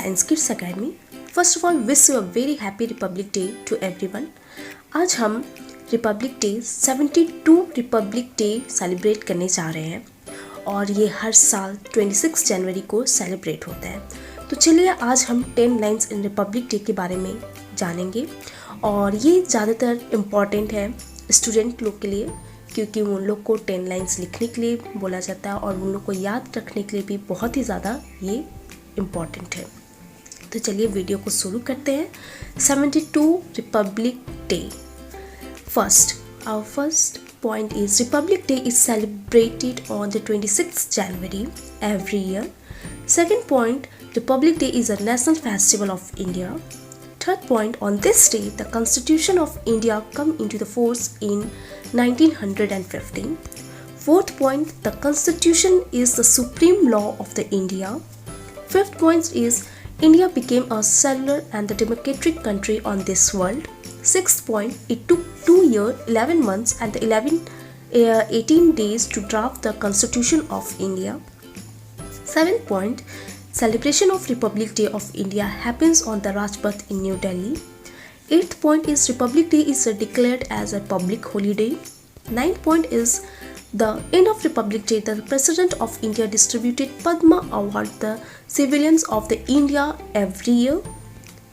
Science Kids Academy. First of all, wish you a very happy Republic Day to everyone. आज हम Republic day 72 Republic day celebrate करने जा रहे हैं और ये हर साल 26 जनवरी को सेलिब्रेट होता है. तो चलिए आज हम 10 लाइन्स इन रिपब्लिक डे के बारे में जानेंगे और ये ज़्यादातर इम्पॉर्टेंट है स्टूडेंट लोग के लिए क्योंकि उन लोग को 10 लाइन्स लिखने के लिए बोला जाता है और उन लोग को याद रखने के लिए भी बहुत ही ज़्यादा ये इम्पॉर्टेंट है. तो चलिए वीडियो को शुरू करते हैं. 72 Republic day. Our first point is Republic Day is celebrated on the 26th January every year. Second point, Republic Day is a national festival of India. Third point, on this day, the Constitution of India come into the force in 1915. Fourth point, the Constitution is the supreme law of the India. Fifth point is India became a secular and the democratic country on this world. Sixth point, it took 2 years, 11 months and 18 days to draft the Constitution of India. Seventh point, celebration of Republic Day of India happens on the Rajpath in New Delhi. Eighth point is Republic Day is declared as a public holiday. Ninth point is the end of Republic Day, the President of India distributed Padma Award to the civilians of the India every year.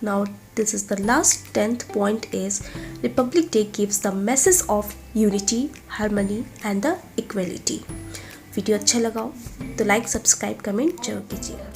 Now this is the last 10th point is Republic Day gives the message of unity, harmony and the equality. Video अच्छा लगा हो तो like subscribe comment जरूर कीजिएगा.